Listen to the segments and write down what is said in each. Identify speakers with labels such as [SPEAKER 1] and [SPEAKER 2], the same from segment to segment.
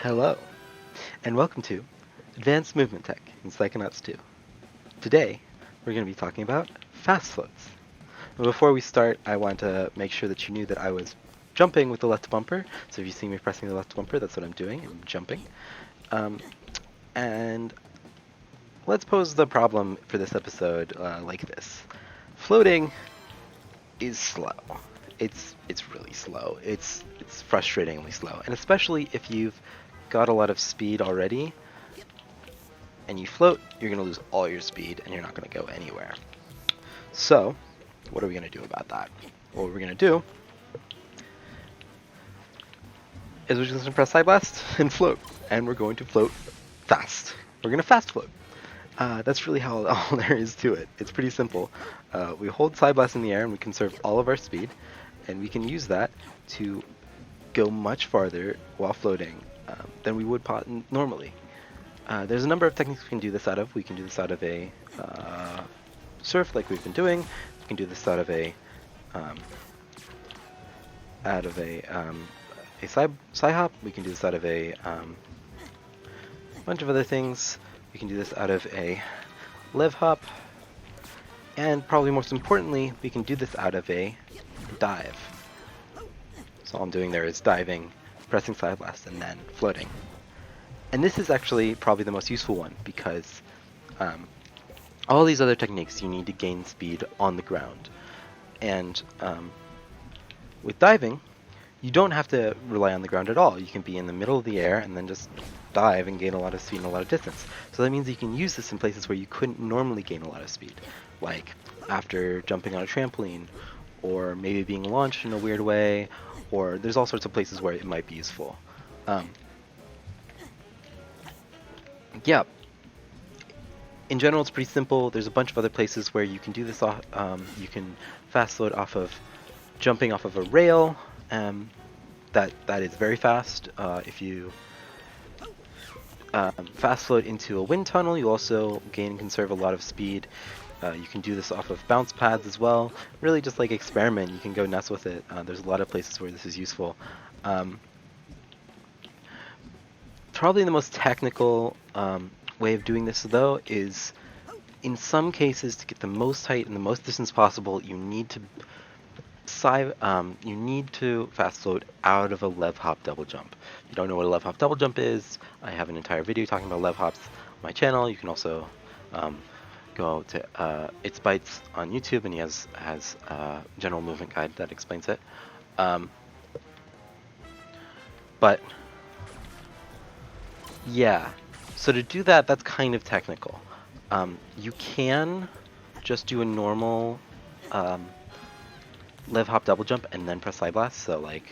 [SPEAKER 1] Hello, and welcome to Advanced Movement Tech in Psychonauts 2. Today, we're going to be talking about fast floats. But before we start, I want to make sure that you knew that I was jumping with the left bumper. So if you see me pressing the left bumper, that's what I'm doing. I'm jumping. And let's pose the problem for this episode like this. Floating is slow. It's really slow. It's frustratingly slow, and especially if you've got a lot of speed already and you float, you're going to lose all your speed and you're not going to go anywhere. So, what are we going to do about that? What we're going to do is we're just going to press Psi Blast and float, and we're going to float fast. We're going to fast float. That's really how all there is to it. It's pretty simple. We hold Psi Blast in the air and we conserve all of our speed, and we can use that to go much farther while floating than we would normally. There's a number of techniques we can do this out of. We can do this out of a surf, like we've been doing. We can do this out of a Psi Hop. We can do this out of a bunch of other things. We can do this out of a Lev Hop, and probably most importantly, we can do this out of a dive. So all I'm doing there is diving, pressing Psi Blast, and then floating. And this is actually probably the most useful one because all these other techniques you need to gain speed on the ground. And with diving, you don't have to rely on the ground at all. You can be in the middle of the air and then just dive and gain a lot of speed and a lot of distance. So that means you can use this in places where you couldn't normally gain a lot of speed, like after jumping on a trampoline, or maybe being launched in a weird way, or there's all sorts of places where it might be useful. Yeah. In general, it's pretty simple. There's a bunch of other places where you can do this. You can fast float off of jumping off of a rail. That is very fast. If you fast float into a wind tunnel, you also gain and conserve a lot of speed. You can do this off of bounce pads as well. Really, just like experiment. You can go nuts with it. There's a lot of places where this is useful. Probably the most technical way of doing this, though, is in some cases to get the most height and the most distance possible, you need to fast float out of a Lev Hop double jump. If you don't know what a Lev Hop double jump is, I have an entire video talking about Lev Hops on my channel. You can also go to It's Bytes on YouTube, and he has a general movement guide that explains it. But yeah, so to do that, that's kind of technical. You can just do a normal Lev Hop double jump and then press Psi Blast, so like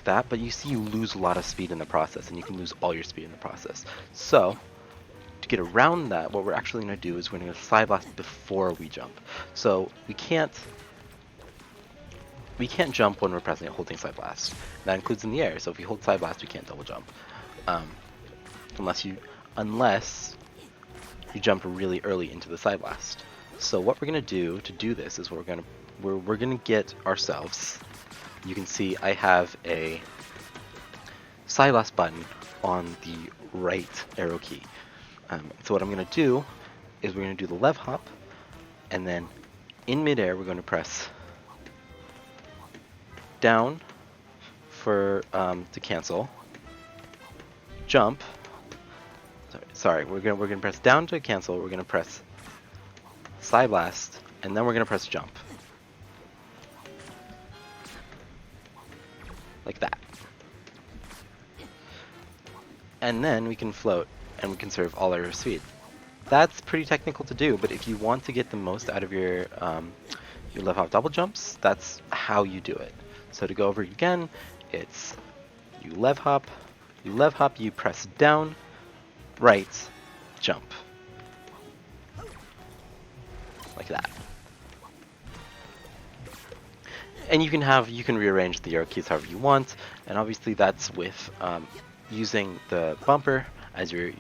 [SPEAKER 1] that, but you see you lose a lot of speed in the process, and you can lose all your speed in the process. So to get around that, what we're actually going to do is we're going to Psi Blast before we jump. So we can't jump when we're holding Psi Blast. That includes in the air, so if we hold Psi Blast, we can't double jump. Unless you jump really early into the Psi Blast. So what we're going to do this is we're going to get ourselves, you can see I have a Psi Blast button on the right arrow key. So what I'm going to do is we're going to do the Lev Hop, and then in midair we're going to press down for to cancel, jump. Sorry, we're gonna press down to cancel. We're gonna press Psi Blast, and then we're gonna press jump, like that. And then we can float, and we conserve all our speed. That's pretty technical to do, but if you want to get the most out of your Lev Hop double jumps, that's how you do it. So to go over it again, it's you Lev Hop, you press down, right, jump. Like that. And you can rearrange the arrow keys however you want, and obviously that's with using the bumper as your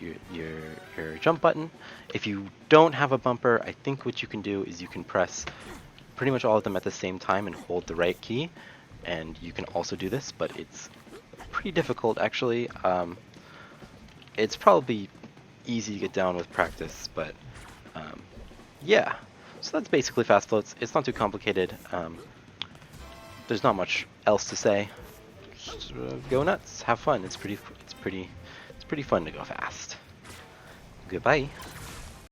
[SPEAKER 1] jump button. If you don't have a bumper, I think what you can do is you can press pretty much all of them at the same time and hold the right key, and you can also do this, but it's pretty difficult actually. It's probably easy to get down with practice, but yeah. So that's basically fast floats. It's not too complicated. There's not much else to say. Just, go nuts, have fun. It's pretty fun to go fast. Goodbye.